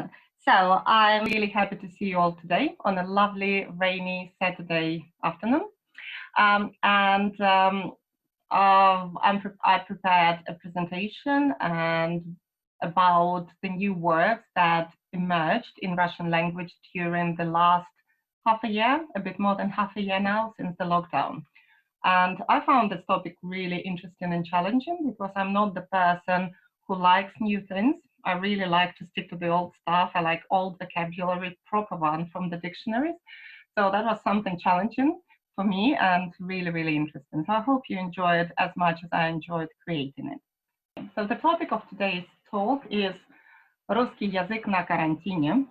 everyone. So I'm really happy to see you all today on a lovely rainy Saturday afternoon. I prepared a presentation and about the new words that emerged in Russian language during the last half a year, a bit more than half a year now since the lockdown. And I found this topic really interesting and challenging because I'm not the person who likes new things. I really like to stick to the old stuff. I like old vocabulary, proper one from the dictionaries. So that was something challenging for me and really, really interesting. So I hope you enjoy it as much as I enjoyed creating it. So the topic of today's talk is «Русский язык на карантине.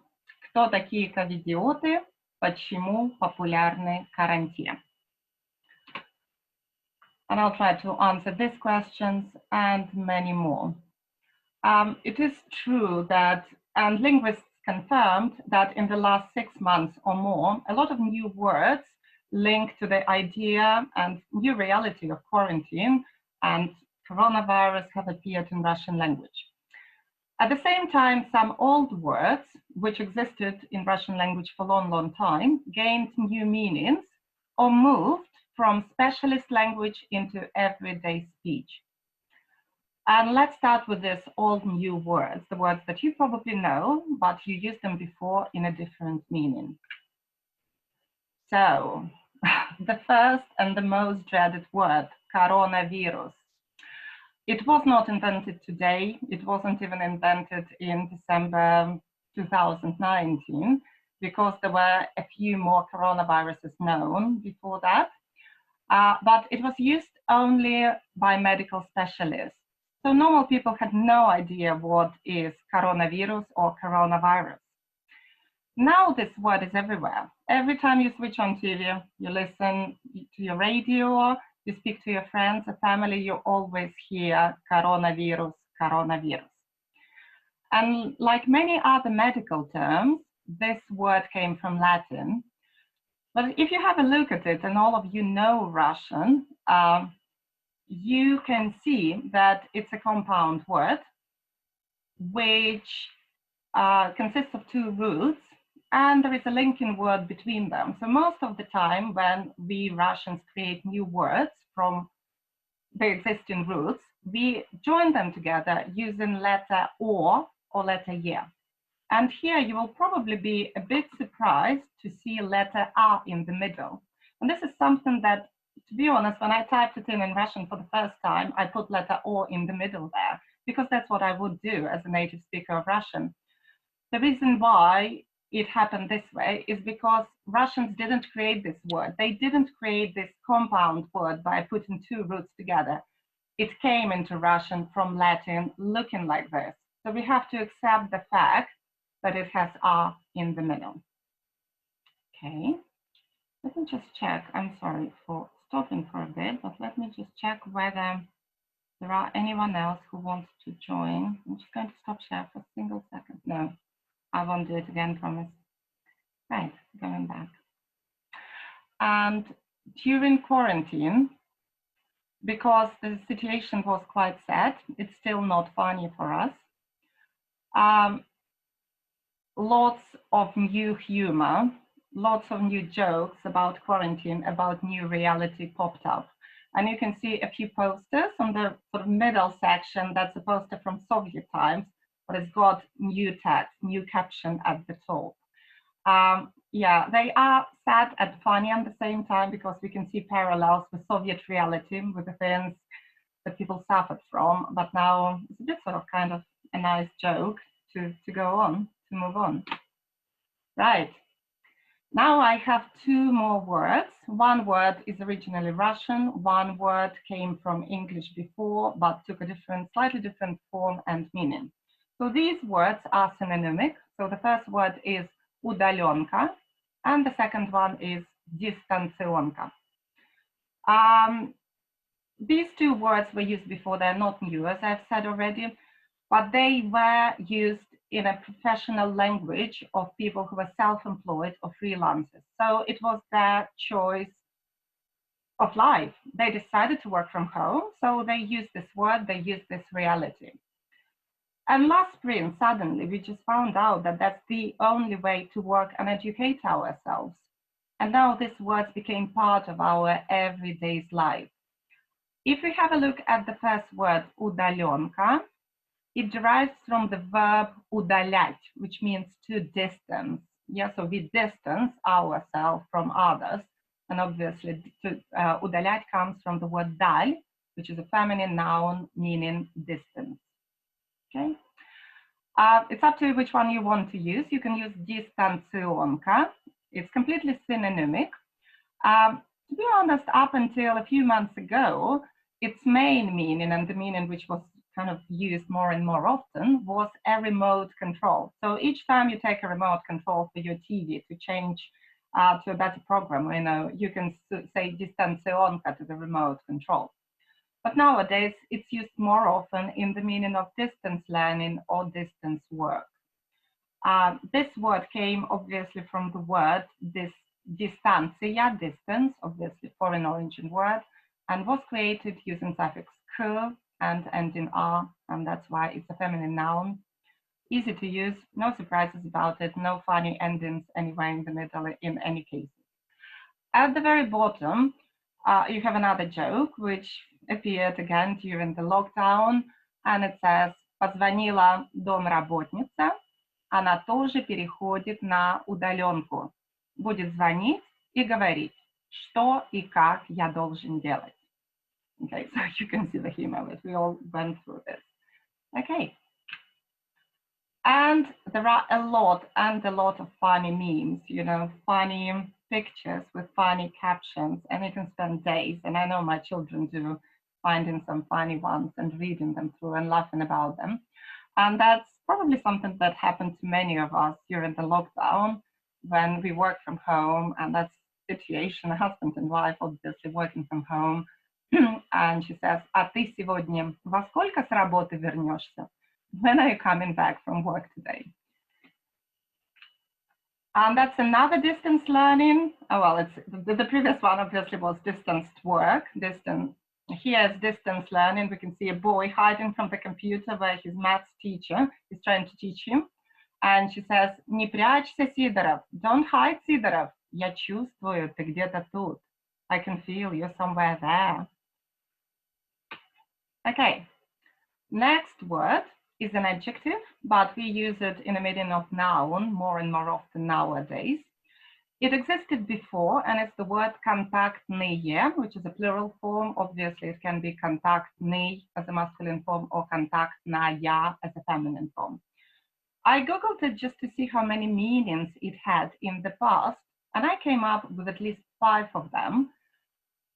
Кто такие ковидиоты? Почему популярны Currentia?» And I'll try to answer these questions and many more. It is true that, and linguists confirmed that in the last 6 months or more, a lot of new words linked to the idea and new reality of quarantine and coronavirus have appeared in Russian language. At the same time, some old words, which existed in Russian language for a long, long time, gained new meanings or moved from specialist language into everyday speech. And let's start with this old new words, the words that you probably know, but you used them before in a different meaning. So, the first and the most dreaded word, coronavirus. It was not invented today. It wasn't even invented in December 2019, because there were a few more coronaviruses known before that. But it was used only by medical specialists. So normal people had no idea what is coronavirus or coronavirus. Now this word is everywhere. Every time you switch on TV, you listen to your radio, you speak to your friends or family, you always hear coronavirus, coronavirus. And like many other medical terms, this word came from Latin. But if you have a look at it, and all of you know Russian, you can see that it's a compound word which consists of two roots, and there is a linking word between them. So most of the time when we Russians create new words from the existing roots, we join them together using letter or letter Y. And here you will probably be a bit surprised to see letter A in the middle. And this is something that, to be honest, when I typed it in Russian for the first time, I put letter O in the middle there, because that's what I would do as a native speaker of Russian. The reason why it happened this way is because Russians didn't create this word. They didn't create this compound word by putting two roots together. It came into Russian from Latin looking like this. So we have to accept the fact that it has R in the middle. Okay, let me just check. I'm sorry for stopping for a bit, but let me just check whether there are anyone else who wants to join. I'm just going to stop share for a single second. No, I won't do it again, promise. Right, going back. And during quarantine, because the situation was quite sad, it's still not funny for us. Lots of new humor, lots of new jokes about quarantine, about new reality popped up. And you can see a few posters on the sort of middle section. That's a poster from Soviet times, but it's got new text, new caption at the top. Yeah, they are sad and funny at the same time, because we can see parallels with Soviet reality, with the things that people suffered from. But now it's a bit sort of kind of a nice joke to go on, to move on. Right. Now I have two more words. One word is originally Russian. One word came from English before, but took a slightly different form and meaning. So these words are synonymic. So the first word is udalenka, and the second one is distancionka. These two words were used before. They're not new, as I've said already, but they were used in a professional language of people who were self-employed or freelancers. So it was their choice of life. They decided to work from home, so they used this word, they used this reality. And last spring, suddenly, we just found out that that's the only way to work and educate ourselves. And now this word became part of our everyday's life. If we have a look at the first word, udalenka, it derives from the verb удалять, which means to distance. Yeah, so we distance ourselves from others. And obviously, удалять comes from the word даль, which is a feminine noun meaning distance. Okay. It's up to you which one you want to use. You can use дистанционка. It's completely synonymic. To be honest, up until a few months ago, its main meaning, and the meaning which was kind of used more and more often, was a remote control. So each time you take a remote control for your TV to change to a better program, you can say distanционка to the remote control. But nowadays, it's used more often in the meaning of distance learning or distance work. This word came obviously from the word distancia, distance, obviously foreign origin word, and was created using suffix k and ending r, and that's why it's a feminine noun. Easy to use, no surprises about it, no funny endings anywhere in the middle in any case. At the very bottom, you have another joke which appeared again during the lockdown, and it says «Позвонила домработница, она тоже переходит на удаленку. Будет звонить и говорить, что и как я должен делать». Okay, so you can see the humor that we all went through this. Okay. And there are a lot of funny memes, funny pictures with funny captions, and you can spend days, and I know my children do, finding some funny ones and reading them through and laughing about them. And that's probably something that happened to many of us during the lockdown when we work from home, and that's situation, a husband and wife obviously working from home. And she says, а ты сегодня во сколько с работы вернешься? When are you coming back from work today? And that's another distance learning. Oh, well, it's the previous one obviously was distanced work. Here is distance learning. We can see a boy hiding from the computer where his maths teacher is trying to teach him. And she says, не прячься, Сидоров. Don't hide, Сидоров. Я чувствую, ты где-то тут. I can feel you're somewhere there. Okay, next word is an adjective, but we use it in a meaning of noun more and more often nowadays. It existed before, and it's the word контактные, which is a plural form. Obviously, it can be контактный as a masculine form or контактная as a feminine form. I googled it just to see how many meanings it had in the past, and I came up with at least 5 of them.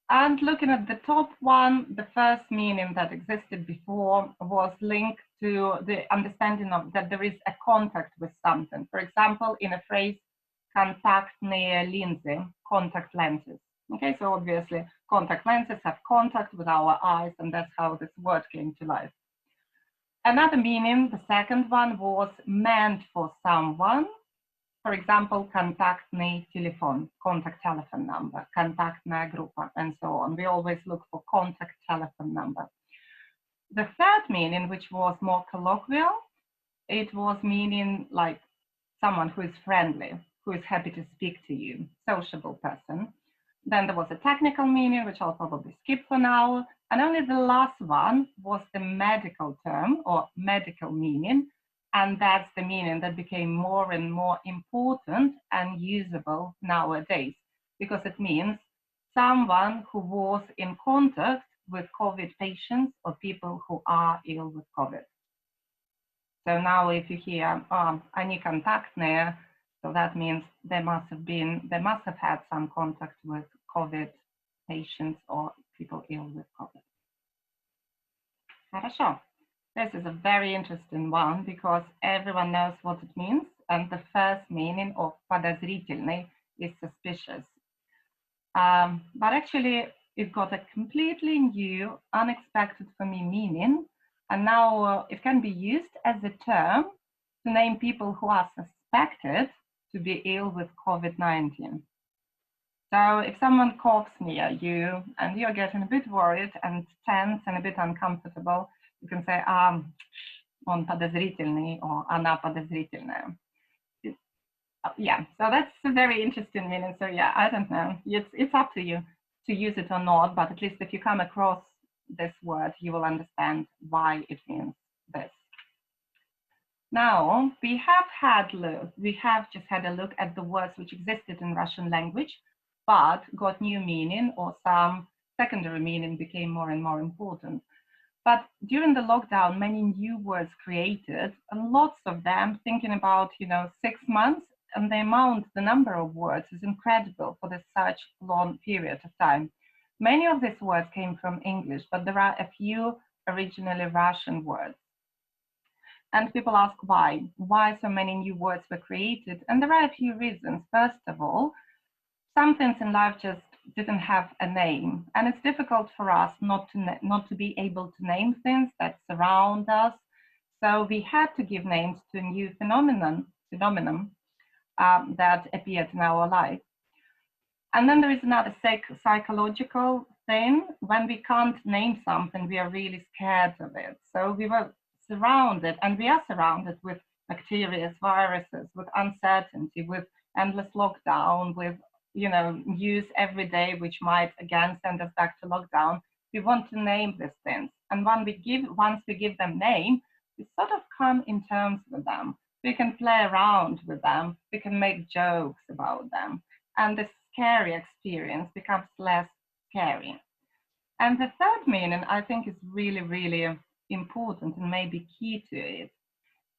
And looking at the top one, the first meaning that existed before was linked to the understanding of that there is a contact with something. For example, in a phrase, контактные линзы, contact lenses. Okay, so obviously contact lenses have contact with our eyes, and that's how this word came to life. Another meaning, the second one, was meant for someone. For example, контактный телефон, contact telephone number, контактная группа, and so on. We always look for contact telephone number. The third meaning, which was more colloquial, it was meaning like someone who is friendly, who is happy to speak to you, sociable person. Then there was a technical meaning, which I'll probably skip for now. And only the last one was the medical term or medical meaning. And that's the meaning that became more and more important and usable nowadays, because it means someone who was in contact with COVID patients or people who are ill with COVID. So now if you hear, они контактные, so that means they must have had some contact with COVID patients or people ill with COVID. Хорошо. This is a very interesting one because everyone knows what it means, and the first meaning of подозрительный is suspicious. But actually, it got a completely new, unexpected for me meaning, and now it can be used as a term to name people who are suspected to be ill with COVID-19. So if someone coughs near you and you're getting a bit worried and tense and a bit uncomfortable, you can say, он подозрительный or она подозрительная. Yeah, so that's a very interesting meaning. So yeah, I don't know. It's up to you to use it or not, but at least if you come across this word, you will understand why it means this. Now we have just had a look at the words which existed in Russian language, but got new meaning, or some secondary meaning became more and more important. But during the lockdown, many new words created, and lots of them, thinking about 6 months, and the number of words is incredible for this such long period of time. Many of these words came from English, but there are a few originally Russian words. And people ask why so many new words were created. And there are a few reasons. First of all, some things in life just didn't have a name. And it's difficult for us not to be able to name things that surround us. So we had to give names to a new phenomenon that appeared in our life. And then there is another psychological thing. When we can't name something, we are really scared of it. So we were surrounded, and we are surrounded with bacteria, viruses, with uncertainty, with endless lockdown, with news every day, which might again send us back to lockdown. We want to name these things. And once we give them name, we sort of come in terms with them. We can play around with them. We can make jokes about them. And the scary experience becomes less scary. And the third meaning I think is really, really important and maybe key to it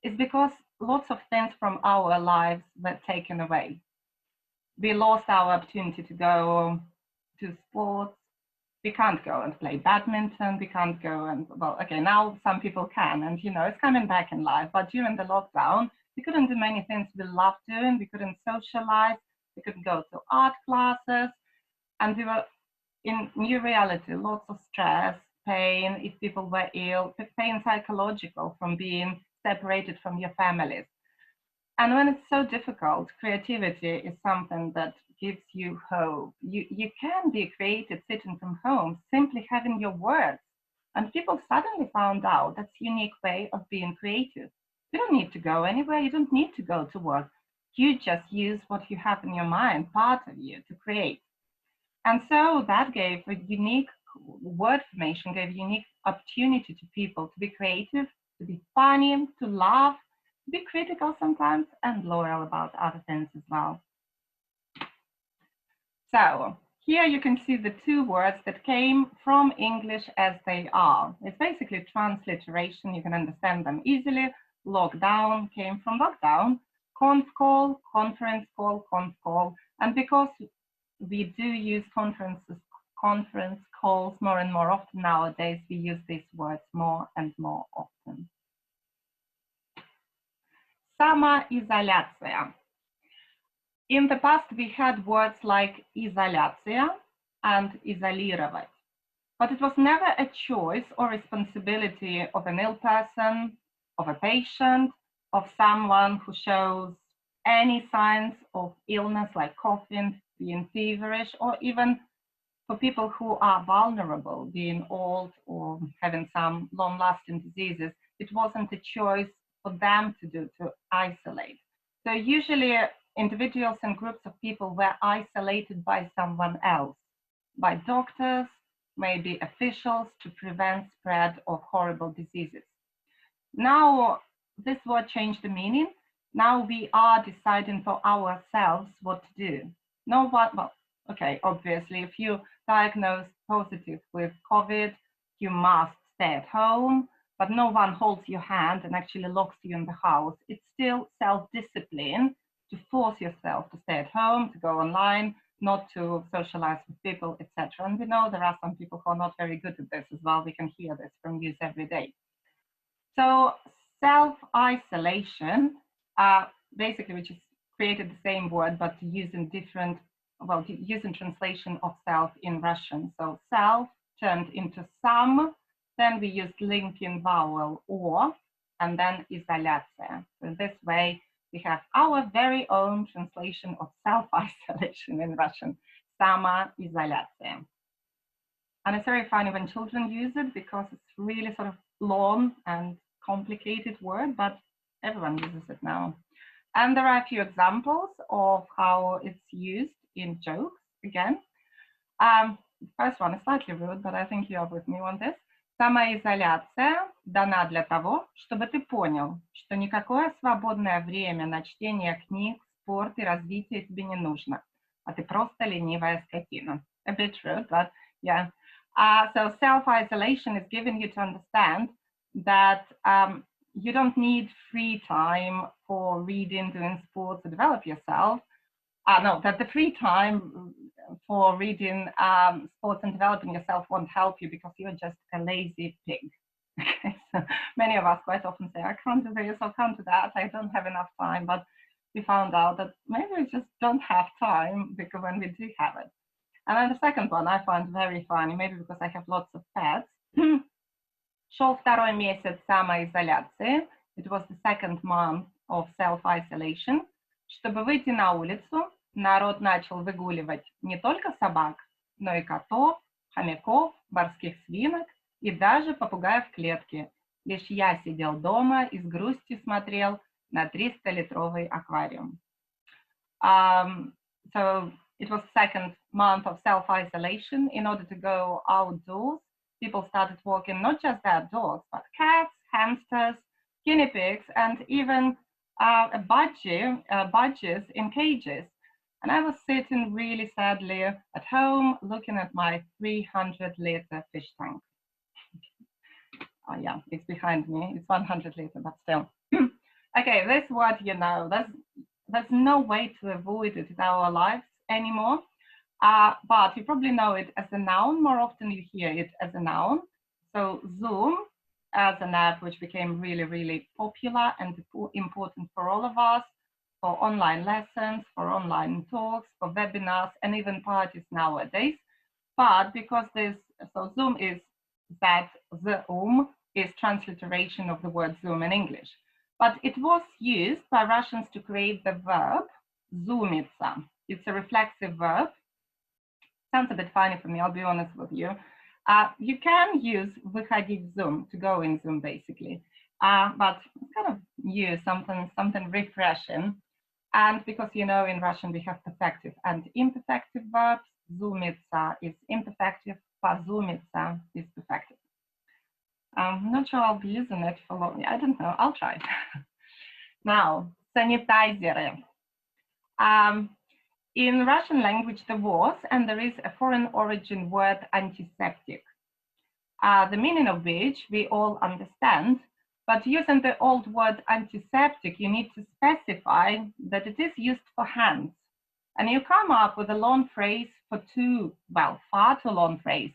is because lots of things from our lives were taken away. We lost our opportunity to go to sports. We can't go and play badminton. We can't go and, well, okay, now some people can, and it's coming back in life. But during the lockdown, we couldn't do many things we loved doing. We couldn't socialize. We couldn't go to art classes. And we were in new reality, lots of stress, pain, if people were ill, pain psychological from being separated from your families. And when it's so difficult, creativity is something that gives you hope. You can be creative sitting from home, simply having your words. And people suddenly found out that's a unique way of being creative. You don't need to go anywhere. You don't need to go to work. You just use what you have in your mind, part of you, to create. And so that gave a unique word formation, gave a unique opportunity to people to be creative, to be funny, to laugh, to be critical sometimes, and loyal about other things as well. So here you can see the two words that came from English as they are. It's basically transliteration. You can understand them easily. Lockdown came from lockdown. Conf call, conference call, conf call. And because we do use conference calls more and more often nowadays, we use these words more and more often. Самоизоляция. In the past, we had words like изоляция and изолировать, but it was never a choice or responsibility of an ill person, of a patient, of someone who shows any signs of illness like coughing, being feverish, or even for people who are vulnerable, being old or having some long-lasting diseases. It wasn't a choice for them to isolate. So usually individuals and groups of people were isolated by someone else, by doctors, maybe officials, to prevent spread of horrible diseases. Now, this word changed the meaning. Now we are deciding for ourselves what to do. No one, well, okay, obviously, if you diagnosed positive with COVID, you must stay at home, but no one holds your hand and actually locks you in the house. It's still self-discipline to force yourself to stay at home, to go online, not to socialize with people, etc. And we know there are some people who are not very good at this as well. We can hear this from news every day. So self-isolation, basically, which is created the same word, but using different, well, using translation of self in Russian. So self turned into some, then we used linking vowel or, and then изоляция. So this way, we have our very own translation of self-isolation in Russian, самоизоляция. And it's very funny when children use it because it's really sort of long and complicated word, but everyone uses it now. And there are a few examples of how it's used in jokes again. The first one is slightly rude, but I think you are with me on this. Самоизоляция дана для того, чтобы ты понял, что никакое свободное время на чтение книг, спорт и развитие тебе не нужно, а ты просто ленивая скотина. A bit rude, but yeah. So self-isolation is giving you to understand that you don't need free time for reading, doing sports, to develop yourself. No, that the free time for reading sports and developing yourself won't help you because you're just a lazy pig. Okay, so many of us quite often say, I can't do this, I can't do that, I don't have enough time. But we found out that maybe we just don't have time because when we do have it. And then the second one I find very funny, maybe because I have lots of pets. Шел второй месяц самоизоляции. It was the second month of self-isolation. Чтобы выйти на улицу, народ начал выгуливать не только собак, но и котов, хомяков, морских свинок и даже попугаев в клетке. Лишь я сидел дома и с грустью смотрел на 300-литровый аквариум. So it was the second month of self-isolation. In order to go outdoors, people started walking not just their dogs, but cats, hamsters, guinea pigs, and even budgies in cages. And I was sitting really sadly at home looking at my 300-liter fish tank. Oh yeah, it's behind me. It's 100-liter, but still. Okay, this word, you know, there's no way to avoid it in our lives anymore. But you probably know it as a noun. More often you hear it as a noun. So Zoom as an app which became really, really popular and important for all of us, for online lessons, for online talks, for webinars, and even parties nowadays. But because so Zoom is that Zoom is transliteration of the word Zoom in English. But it was used by Russians to create the verb zoomиться. It's a reflexive verb. Sounds a bit funny for me, I'll be honest with you. You can use выходить в Zoom, to go in Zoom basically, but kind of use something refreshing. And because, you know, in Russian we have perfective and imperfective verbs, zoomиться is imperfective, позумиться is perfective. I'm not sure I'll be using it for long. I don't know, I'll try. Now, sanitizer. In Russian language, there was and there is a foreign origin word antiseptic, the meaning of which we all understand, but using the old word antiseptic, you need to specify that it is used for hands. And you come up with a long phrase for far too long phrase.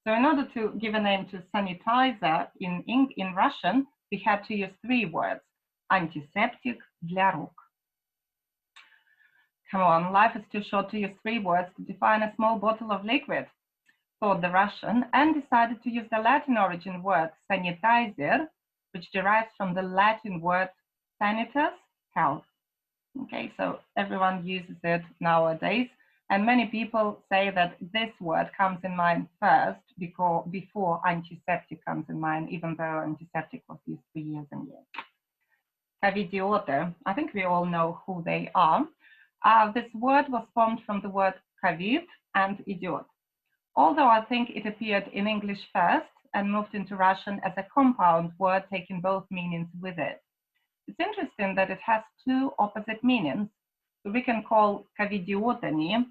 So in order to give a name to sanitizer in Russian, we had to use 3 words, antiseptic для рук. Come on, life is too short to use 3 words to define a small bottle of liquid, thought the Russian, and decided to use the Latin origin word sanitizer, which derives from the Latin word sanitas, health. Okay, so everyone uses it nowadays, and many people say that this word comes in mind first before antiseptic comes in mind, even though antiseptic was used for years and years. Covidiote, I think we all know who they are. This word was formed from the word COVID and idiot. Although I think it appeared in English first and moved into Russian as a compound word taking both meanings with it. It's interesting that it has 2 opposite meanings. So we can call covidiotany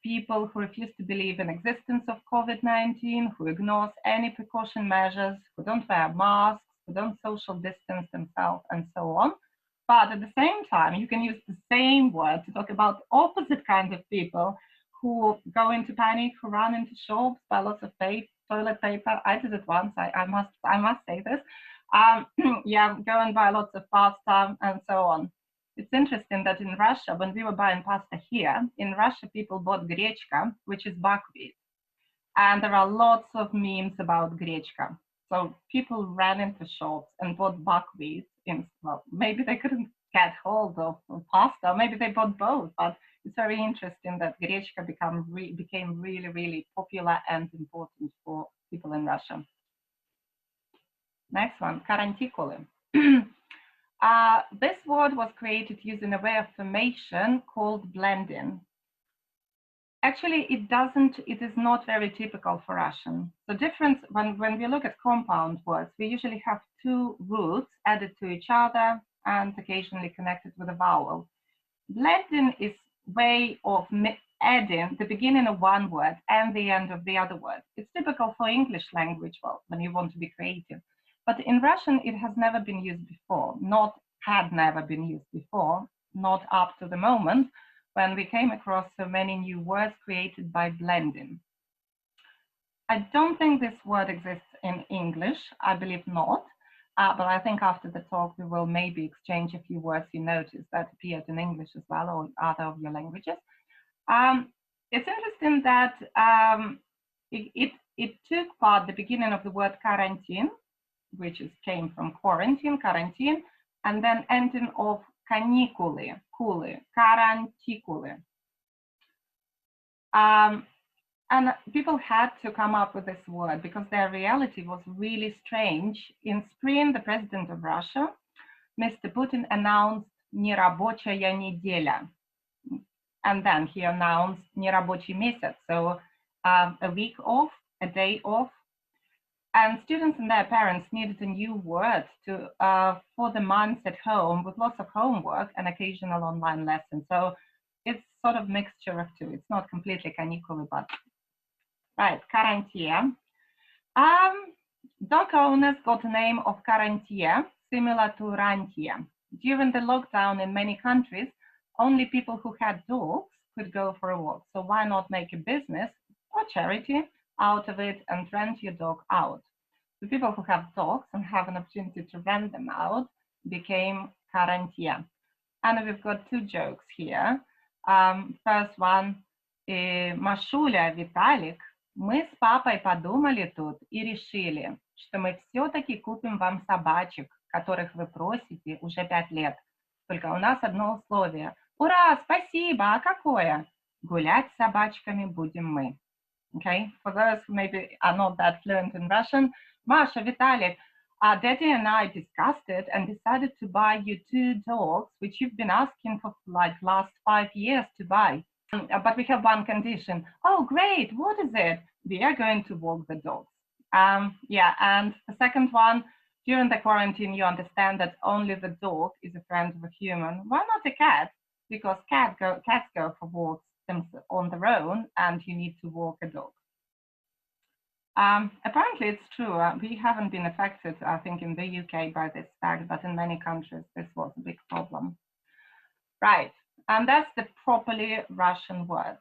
people who refuse to believe in existence of COVID-19, who ignores any precaution measures, who don't wear masks, who don't social distance themselves, and so on. But at the same time, you can use the same word to talk about opposite kinds of people who go into panic, who run into shops, buy lots of toilet paper. I did it once, I must say this. Yeah, go and buy lots of pasta and so on. It's interesting that in Russia, when we were buying pasta here, in Russia, people bought grechka, which is buckwheat. And there are lots of memes about grechka. So people ran into shops and bought buckwheat. Well, maybe they couldn't get hold of pasta, maybe they bought both, but it's very interesting that grechka became really, really popular and important for people in Russia. Next one, Karantikolem. This word was created using a way of formation called blending. Actually, it is not very typical for Russian. The difference, when we look at compound words, we usually have two roots added to each other and occasionally connected with a vowel. Blending is way of adding the beginning of one word and the end of the other word. It's typical for English language, well, when you want to be creative. But in Russian, it has never been used before, had never been used before, not up to the moment when we came across so many new words created by blending. I don't think this word exists in English. I believe not. But I think after the talk, we will maybe exchange a few words you noticed that appeared in English as well, or other of your languages. It's interesting that it took part the beginning of the word quarantine, which came from quarantine, and then ending of canicule, Karantikole. And people had to come up with this word because their reality was really strange. In spring, the president of Russia, Mr. Putin, announced "Нерабочая неделя." And then he announced "Нерабочий месяц," so a week off, a day off. And students and their parents needed a new word for the months at home with lots of homework and occasional online lessons. So it's sort of mixture of two. It's not completely canicule, but right, Currentia. Dog owners got the name of Currentia, similar to Rantia. During the lockdown in many countries, only people who had dogs could go for a walk. So why not make a business or charity out of it and rent your dog out? The people who have dogs and have an opportunity to rent them out became Karantia. And we've got two jokes here. First one, Машуля, Виталик, мы с папой подумали тут и решили, что мы все-таки купим вам собачек, которых вы просите уже 5 лет. Только у нас одно условие. Ура, спасибо, а какое? Гулять с собачками будем мы. Okay, for those who maybe are not that fluent in Russian, Masha, Vitalik, Daddy and I discussed it and decided to buy you 2 dogs, which you've been asking for like last 5 years to buy. But we have one condition. Oh, great, what is it? We are going to walk the dogs. Yeah, and the second one, during the quarantine, you understand that only the dog is a friend of a human. Why not a cat? Because cats go for walks on their own, and you need to walk a dog. Apparently, it's true. We haven't been affected, I think, in the UK by this fact, but in many countries, this was a big problem. Right, and that's the properly Russian word.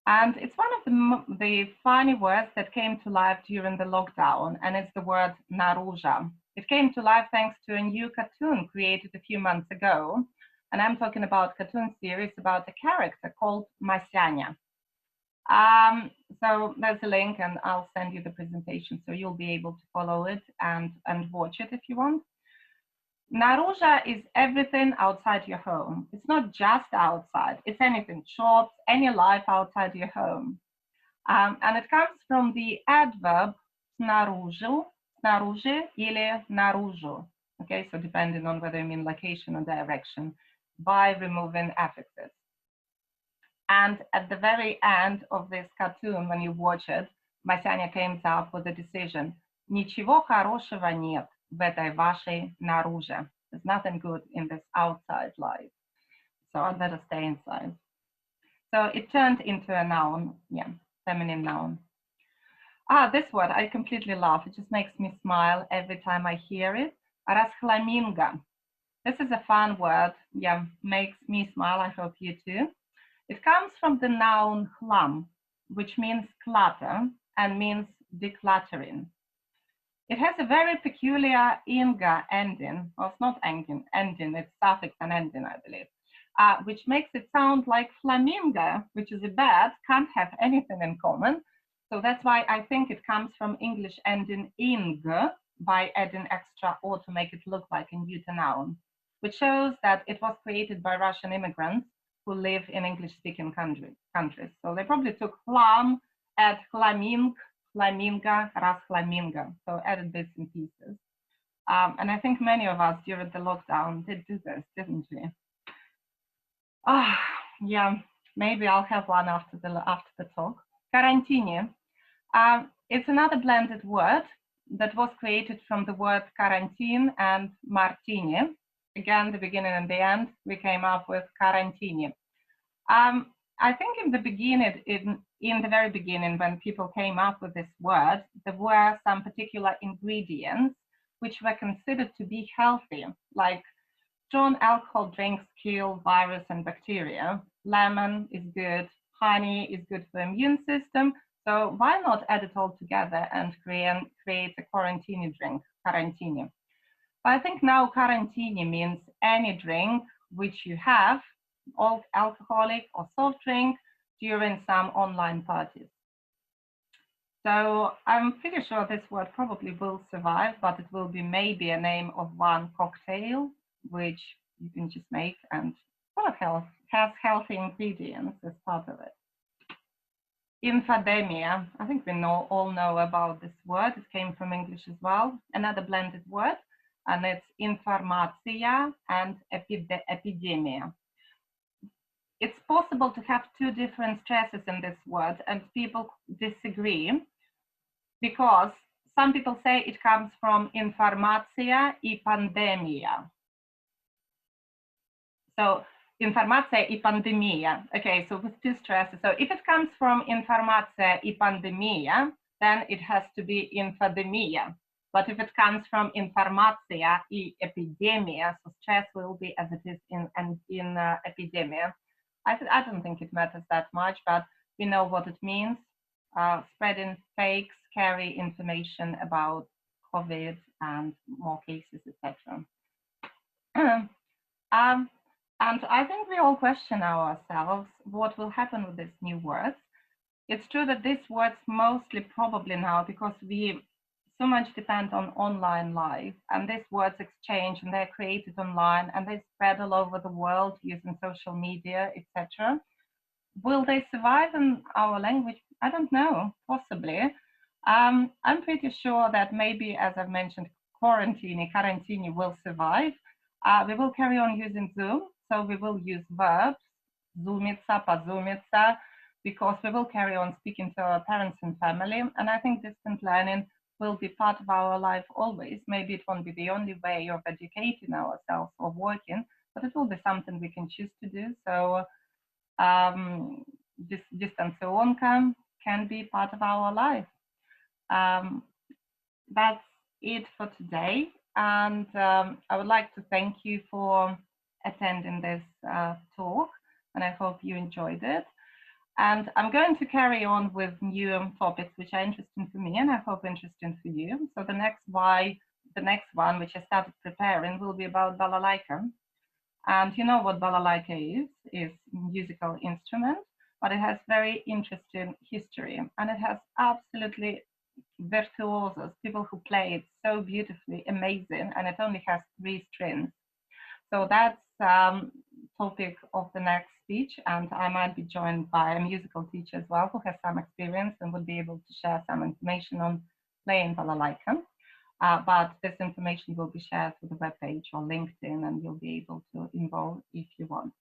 And it's one of the funny words that came to life during the lockdown, and it's the word Naruja. It came to life thanks to a new cartoon created a few months ago. And I'm talking about a cartoon series about a character called Masyanya. So there's a link and I'll send you the presentation so you'll be able to follow it and watch it if you want. Naruja is everything outside your home. It's not just outside, it's anything, shops, any life outside your home. And it comes from the adverb снаружи или наружу. Okay, so depending on whether you mean location or direction, by removing affixes. And at the very end of this cartoon, when you watch it, Масяня comes up with a decision. Ничего хорошего нет в этой вашей наруже. There's nothing good in this outside life. So I'd better stay inside. So it turned into a noun, yeah, feminine noun. This word, I completely love. It just makes me smile every time I hear it. Расхламинго. This is a fun word, yeah, makes me smile, I hope you too. It comes from the noun hlam, which means clutter and means decluttering. It has a very peculiar inga ending, well, it's not ending, it's suffix and ending, I believe, which makes it sound like flamingo, which is a bird, can't have anything in common. So that's why I think it comes from English ending ing by adding extra or to make it look like a neuter noun, which shows that it was created by Russian immigrants who live in English-speaking countries. So they probably took hlam, add hlaming, flamingo, rasflamingo, so added bits and pieces. And I think many of us during the lockdown did do this, didn't we? Ah, yeah, maybe I'll have one after the talk. Karantini. It's another blended word that was created from the word quarantine and martini. Again, the beginning and the end, we came up with Karantini. I think in the very beginning, when people came up with this word, there were some particular ingredients which were considered to be healthy, like strong alcohol drinks kill virus and bacteria. Lemon is good, honey is good for immune system. So why not add it all together and create a quarantini drink, Karantini? But I think now Karantini means any drink which you have, all alcoholic or soft drink, during some online parties. So I'm pretty sure this word probably will survive, but it will be maybe a name of one cocktail, which you can just make and full of health, has healthy ingredients as part of it. Infodemia, I think we all know about this word. It came from English as well. Another blended word, and it's informatia and epidemia. It's possible to have two different stresses in this word, and people disagree because some people say it comes from informatia y pandemia. So informatia y pandemia. Okay, so with two stresses. So if it comes from informatia y pandemia, then it has to be infodemia. But if it comes from informatia y epidemia, so stress will be as it is in epidemia. I don't think it matters that much, but we know what it means. Spreading fake, scary information about COVID and more cases, etc. And I think we all question ourselves what will happen with these new words. It's true that these words mostly probably now, because we so much depend on online life, and these words exchange and they're created online and they spread all over the world using social media, etc. Will they survive in our language? I don't know, possibly. I'm pretty sure that maybe, as I've mentioned, Karantini will survive. We will carry on using Zoom, so we will use verbs, Zoomitsa, Pazoomitsa, because we will carry on speaking to our parents and family. And I think distant learning will be part of our life always. Maybe it won't be the only way of educating ourselves or working, but it will be something we can choose to do. So this distance learning can be part of our life. That's it for today. And I would like to thank you for attending this talk, and I hope you enjoyed it. And I'm going to carry on with new topics which are interesting for me and I hope interesting for you. So the next one, which I started preparing, will be about balalaika. And you know what balalaika is musical instrument, but it has very interesting history, and it has absolutely virtuosos, people who play it so beautifully, amazing, and it only has 3 strings. So that's topic of the next speech, and I might be joined by a musical teacher as well who has some experience and would be able to share some information on playing balalaika. But this information will be shared to the webpage or LinkedIn, and you'll be able to involve if you want.